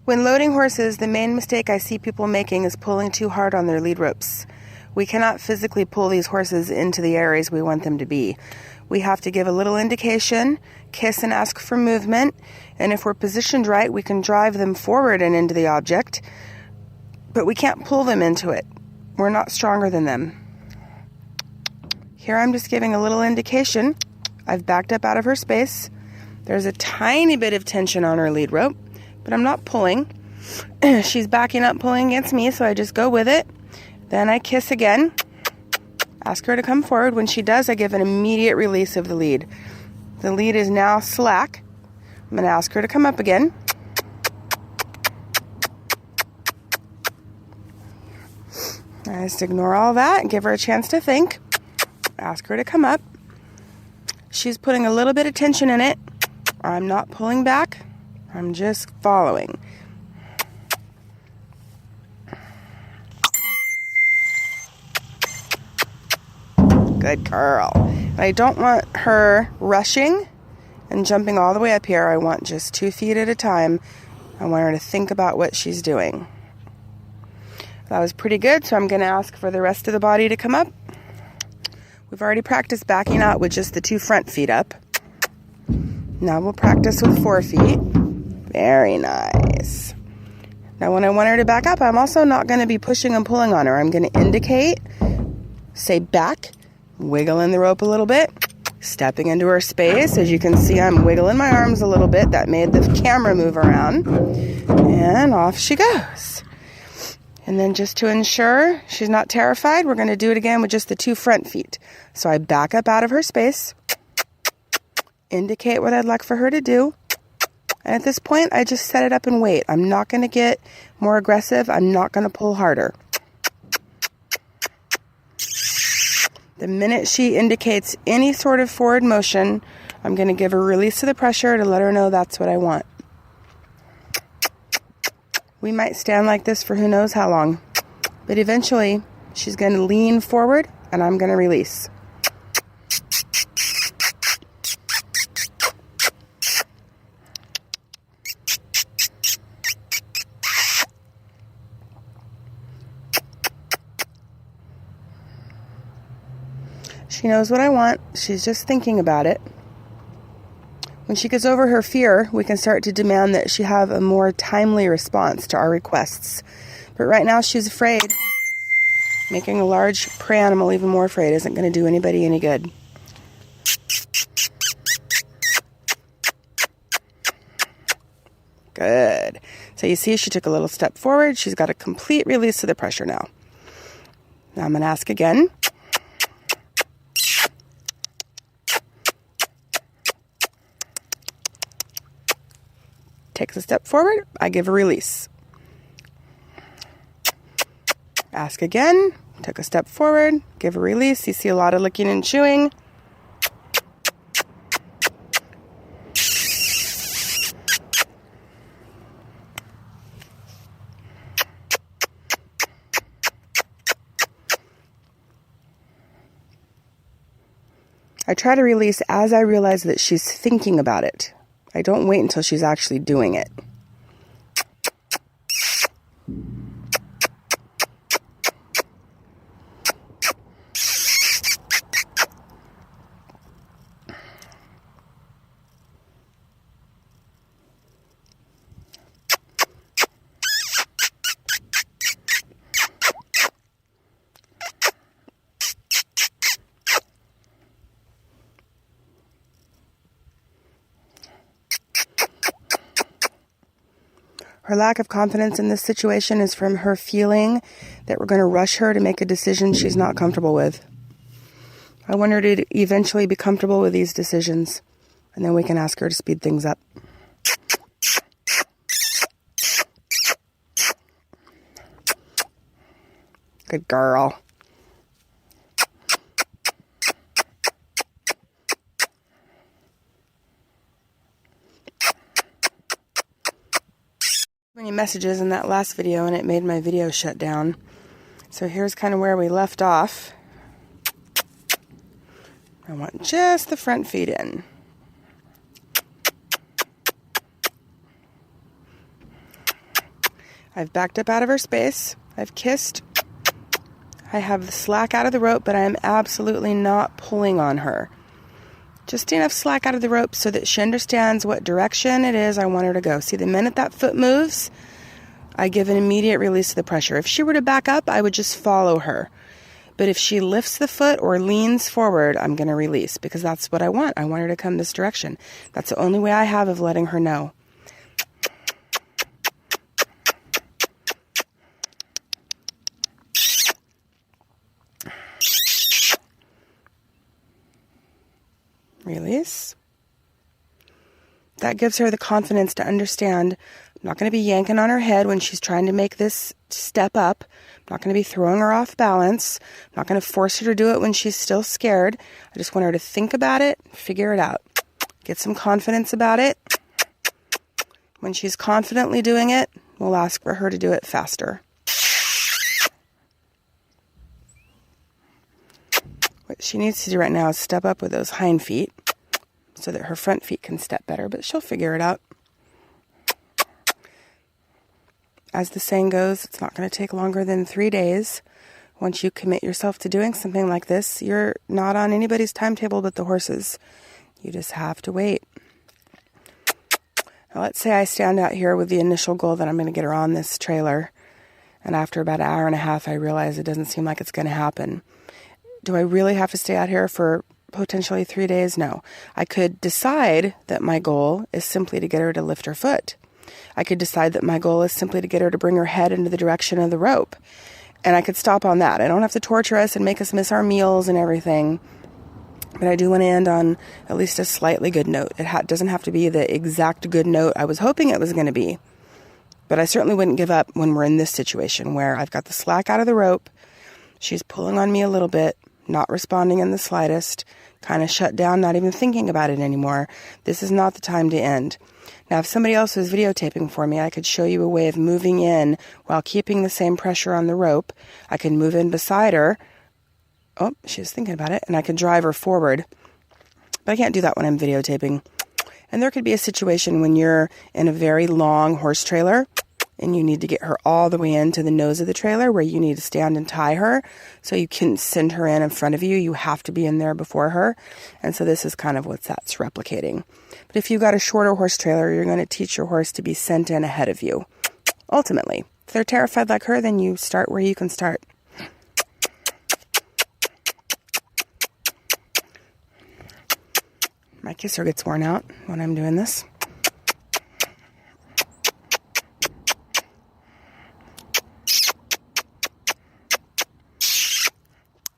When loading horses, the main mistake I see people making is pulling too hard on their lead ropes. We cannot physically pull these horses into the areas we want them to be. We have to give a little indication, kiss and ask for movement, and if we're positioned right, we can drive them forward and into the object, but we can't pull them into it. We're not stronger than them. Here I'm just giving a little indication. I've backed up out of her space. There's a tiny bit of tension on her lead rope, but I'm not pulling. She's backing up, pulling against me, so I just go with it. Then I kiss again, ask her to come forward. When she does, I give an immediate release of the lead. The lead is now slack. I'm going to ask her to come up again. I just ignore all that and give her a chance to think. Ask her to come up. She's putting a little bit of tension in it. I'm not pulling back. I'm just following. Good girl. I don't want her rushing and jumping all the way up here. I want just 2 feet at a time. I want her to think about what she's doing. That was pretty good, so I'm going to ask for the rest of the body to come up. We've already practiced backing out with just the 2 front feet up. Now we'll practice with 4 feet. Very nice. Now when I want her to back up, I'm also not going to be pushing and pulling on her. I'm going to indicate, say back, wiggle in the rope a little bit, stepping into her space. As you can see, I'm wiggling my arms a little bit. That made the camera move around. And off she goes. And then just to ensure she's not terrified, we're going to do it again with just the 2 front feet. So I back up out of her space, indicate what I'd like for her to do. And at this point, I just set it up and wait. I'm not going to get more aggressive. I'm not going to pull harder. The minute she indicates any sort of forward motion, I'm going to give her a release of the pressure to let her know that's what I want. We might stand like this for who knows how long, but eventually she's going to lean forward and I'm going to release. She knows what I want. She's just thinking about it. When she gets over her fear, we can start to demand that she have a more timely response to our requests. But right now she's afraid. Making a large prey animal even more afraid isn't going to do anybody any good. Good. So you see she took a little step forward. She's got a complete release of the pressure now. Now I'm going to ask again. Takes a step forward, I give a release. Ask again, took a step forward, give a release. You see a lot of licking and chewing. I try to release as I realize that she's thinking about it. I don't wait until she's actually doing it. Her lack of confidence in this situation is from her feeling that we're going to rush her to make a decision she's not comfortable with. I want her to eventually be comfortable with these decisions, and then we can ask her to speed things up. Good girl. Many messages in that last video and it made my video shut down. So here's kind of where we left off. I want just the front feet in. I've backed up out of her space. I've kissed. I have the slack out of the rope, but I am absolutely not pulling on her. Just enough slack out of the rope so that she understands what direction it is I want her to go. See, the minute that foot moves, I give an immediate release of the pressure. If she were to back up, I would just follow her. But if she lifts the foot or leans forward, I'm going to release because that's what I want. I want her to come this direction. That's the only way I have of letting her know. Release. That gives her the confidence to understand I'm not going to be yanking on her head when she's trying to make this step up. I'm not going to be throwing her off balance. I'm not going to force her to do it when she's still scared. I just want her to think about it, figure it out. Get some confidence about it. When she's confidently doing it, we'll ask for her to do it faster. What she needs to do right now is step up with those hind feet so that her front feet can step better, but she'll figure it out. As the saying goes, it's not going to take longer than 3 days. Once you commit yourself to doing something like this, you're not on anybody's timetable but the horse's. You just have to wait. Now, let's say I stand out here with the initial goal that I'm going to get her on this trailer, and after about an hour and a half, I realize it doesn't seem like it's going to happen. Do I really have to stay out here for potentially 3 days? No. I could decide that my goal is simply to get her to lift her foot. I could decide that my goal is simply to get her to bring her head into the direction of the rope. And I could stop on that. I don't have to torture us and make us miss our meals and everything. But I do want to end on at least a slightly good note. It doesn't have to be the exact good note I was hoping it was going to be. But I certainly wouldn't give up when we're in this situation where I've got the slack out of the rope. She's pulling on me a little bit, not responding in the slightest, kind of shut down, not even thinking about it anymore. This is not the time to end. Now, if somebody else was videotaping for me, I could show you a way of moving in while keeping the same pressure on the rope. I can move in beside her. Oh, she's thinking about it. And I could drive her forward. But I can't do that when I'm videotaping. And there could be a situation when you're in a very long horse trailer and you need to get her all the way into the nose of the trailer where you need to stand and tie her so you can send her in front of you. You have to be in there before her. And so this is kind of what that's replicating. But if you've got a shorter horse trailer, you're going to teach your horse to be sent in ahead of you. Ultimately, if they're terrified like her, then you start where you can start. My kisser gets worn out when I'm doing this.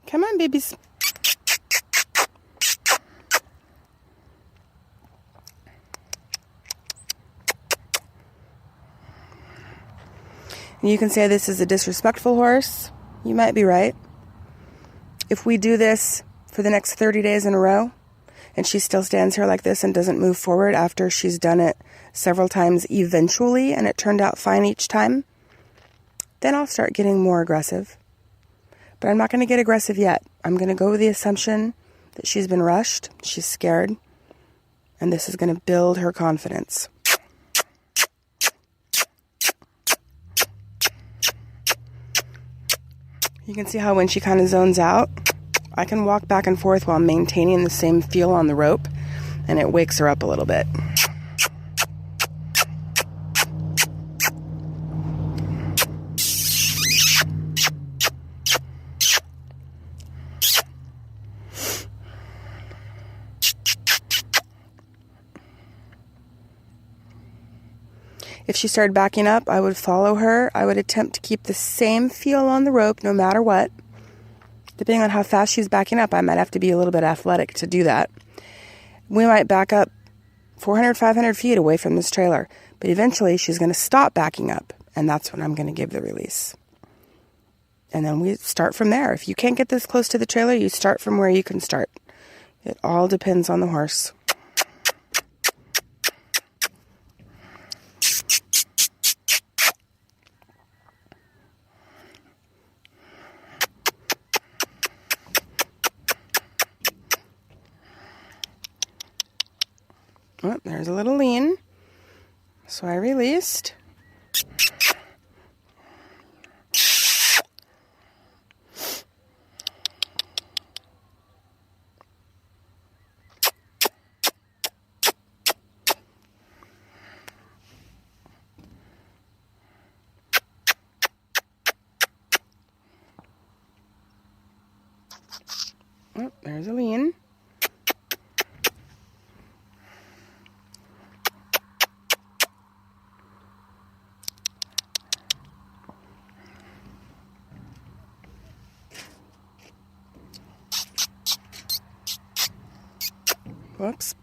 Come on, babies. And you can say this is a disrespectful horse. You might be right. If we do this for the next 30 days in a row, and she still stands here like this and doesn't move forward after she's done it several times eventually, and it turned out fine each time, then I'll start getting more aggressive. But I'm not going to get aggressive yet. I'm going to go with the assumption that she's been rushed, she's scared, and this is going to build her confidence. You can see how when she kind of zones out, I can walk back and forth while maintaining the same feel on the rope, and it wakes her up a little bit. If she started backing up, I would follow her. I would attempt to keep the same feel on the rope no matter what. Depending on how fast she's backing up, I might have to be a little bit athletic to do that. We might back up 400, 500 feet away from this trailer, but eventually she's going to stop backing up, and that's when I'm going to give the release. And then we start from there. If you can't get this close to the trailer, you start from where you can start. It all depends on the horse. Oh, there's a little lean. So I released. Oh, there's a lean. Whoops.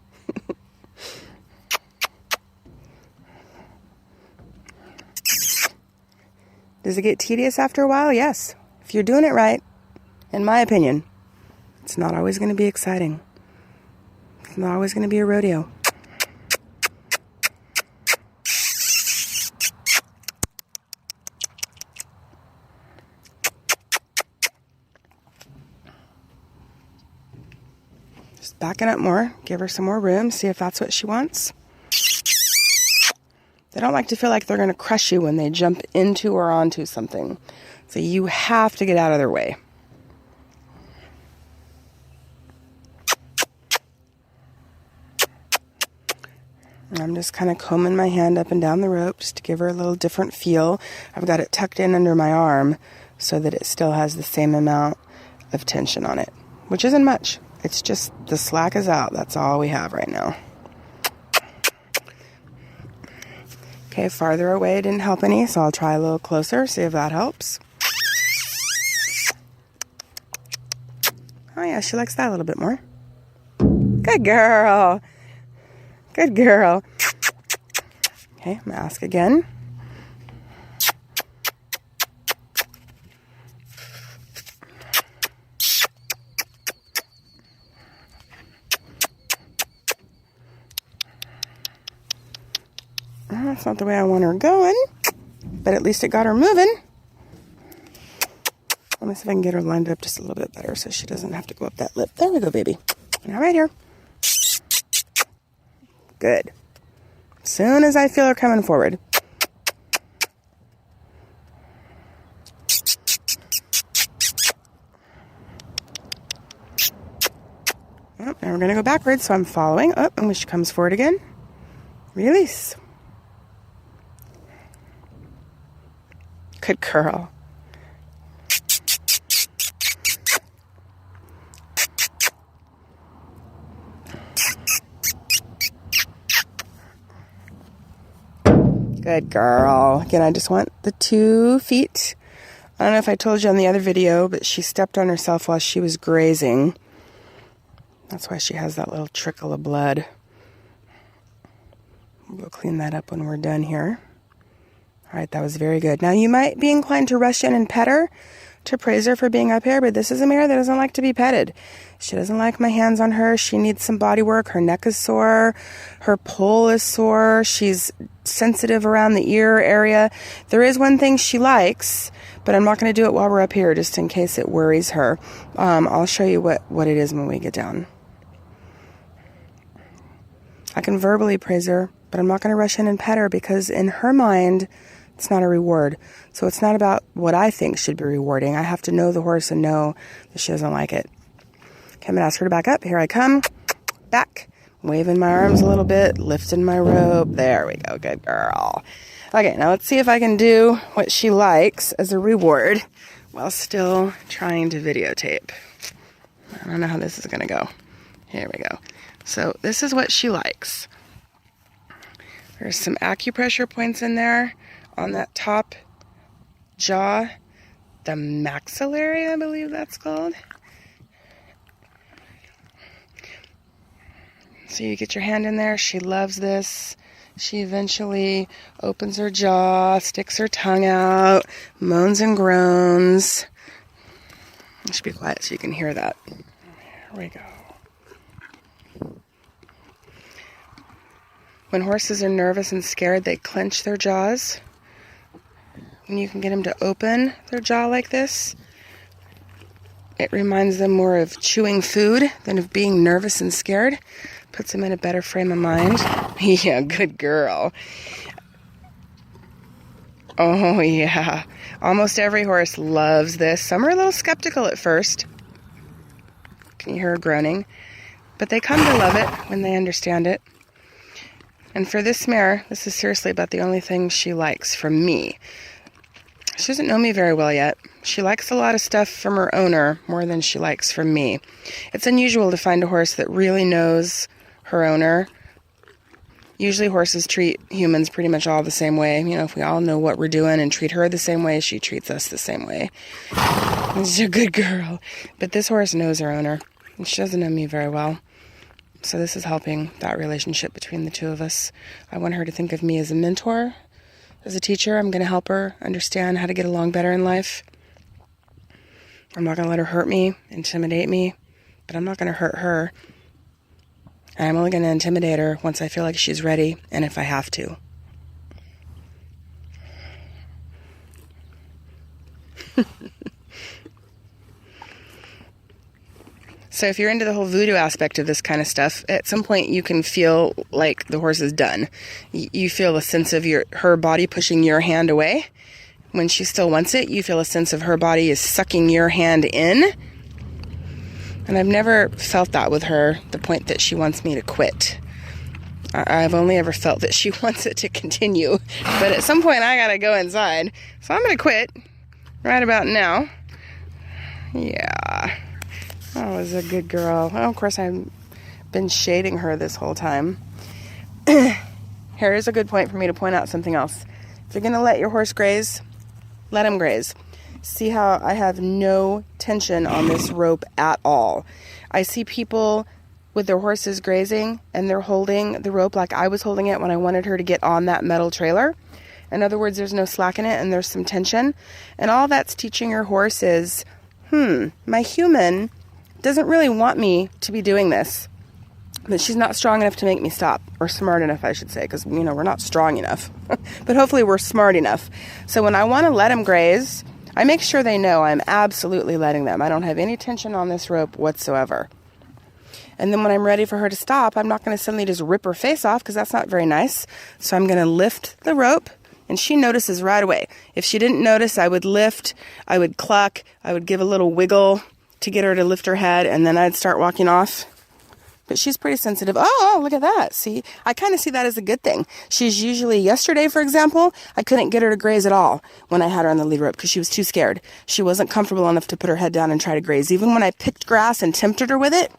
Does it get tedious after a while? Yes. If you're doing it right, in my opinion, it's not always going to be exciting. It's not always going to be a rodeo. Just backing up more, give her some more room, see if that's what she wants. They don't like to feel like they're going to crush you when they jump into or onto something. So you have to get out of their way. I'm just kind of combing my hand up and down the rope just to give her a little different feel. I've got it tucked in under my arm so that it still has the same amount of tension on it, which isn't much. It's just the slack is out. That's all we have right now. Okay, farther away didn't help any, so I'll try a little closer, see if that helps. Oh yeah, she likes that a little bit more. Good girl. Good girl. Okay, I'm gonna ask again. That's not the way I want her going, but at least it got her moving. Let me see if I can get her lined up just a little bit better so she doesn't have to go up that lip. There we go, baby. Now right here. Good. As soon as I feel her coming forward. Oh, now we're going to go backwards, so I'm following. Oh, and when she comes forward again, release. Good girl. Good girl. Again, I just want the 2 feet. I don't know if I told you on the other video, but she stepped on herself while she was grazing. That's why she has that little trickle of blood. We'll clean that up when we're done here. All right, that was very good. Now, you might be inclined to rush in and pet her to praise her for being up here, but this is a mare that doesn't like to be petted. She doesn't like my hands on her. She needs some body work. Her neck is sore. Her poll is sore. She's sensitive around the ear area. There is one thing she likes, but I'm not going to do it while we're up here just in case it worries her. I'll show you what it is when we get down. I can verbally praise her, but I'm not going to rush in and pet her because in her mind, it's not a reward. So it's not about what I think should be rewarding. I have to know the horse and know that she doesn't like it. Okay, I'm going to ask her to back up. Here I come. Back. Waving my arms a little bit. Lifting my rope. There we go. Good girl. Okay, now let's see if I can do what she likes as a reward while still trying to videotape. I don't know how this is going to go. Here we go. So this is what she likes. There's some acupressure points in there on that top jaw, the maxillary, I believe that's called. So you get your hand in there. She loves this. She eventually opens her jaw, sticks her tongue out, moans and groans. I should be quiet so you can hear that. Here we go. When horses are nervous and scared, they clench their jaws. When you can get them to open their jaw like this, it reminds them more of chewing food than of being nervous and scared. Puts them in a better frame of mind. Yeah, good girl. Oh, yeah. Almost every horse loves this. Some are a little skeptical at first. Can you hear her groaning? But they come to love it when they understand it. And for this mare, this is seriously about the only thing she likes from me. She doesn't know me very well yet. She likes a lot of stuff from her owner more than she likes from me. It's unusual to find a horse that really knows her owner. Usually horses treat humans pretty much all the same way. You know, if we all know what we're doing and treat her the same way, she treats us the same way. She's a good girl. But this horse knows her owner, and she doesn't know me very well. So this is helping that relationship between the two of us. I want her to think of me as a mentor, as a teacher. I'm going to help her understand how to get along better in life. I'm not going to let her hurt me, intimidate me, but I'm not going to hurt her. And I'm only going to intimidate her once I feel like she's ready and if I have to. So if you're into the whole voodoo aspect of this kind of stuff, at some point you can feel like the horse is done. You feel a sense of her body pushing your hand away. When she still wants it, you feel a sense of her body is sucking your hand in. And I've never felt that with her, the point that she wants me to quit. I've only ever felt that she wants it to continue. But at some point I gotta go inside. So I'm gonna quit right about now. Yeah. That was a good girl. Well, of course, I've been shading her this whole time. Here is a good point for me to point out something else. If you're going to let your horse graze, let him graze. See how I have no tension on this rope at all. I see people with their horses grazing, and they're holding the rope like I was holding it when I wanted her to get on that metal trailer. In other words, there's no slack in it, and there's some tension. And all that's teaching your horse is, my human doesn't really want me to be doing this, but she's not strong enough to make me stop, or smart enough, I should say, because, we're not strong enough, but hopefully we're smart enough. So when I want to let them graze, I make sure they know I'm absolutely letting them. I don't have any tension on this rope whatsoever. And then when I'm ready for her to stop, I'm not going to suddenly just rip her face off, because that's not very nice. So I'm going to lift the rope, and she notices right away. If she didn't notice, I would lift, I would cluck, I would give a little wiggle to get her to lift her head, and then I'd start walking off. But she's pretty sensitive. Oh, look at that. See, I kind of see that as a good thing. She's usually, yesterday, for example, I couldn't get her to graze at all when I had her on the lead rope because she was too scared. She wasn't comfortable enough to put her head down and try to graze. Even when I picked grass and tempted her with it,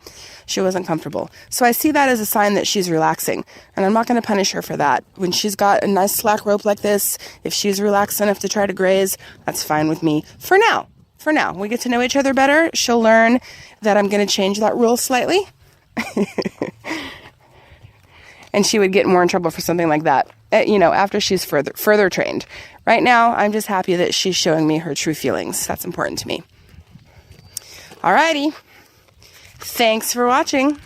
she wasn't comfortable. So I see that as a sign that she's relaxing, and I'm not going to punish her for that. When she's got a nice slack rope like this, if she's relaxed enough to try to graze, that's fine with me for now. For now, we get to know each other better. She'll learn that I'm going to change that rule slightly. And she would get more in trouble for something like that, after she's further trained. Right now, I'm just happy that she's showing me her true feelings. That's important to me. Alrighty. Thanks for watching.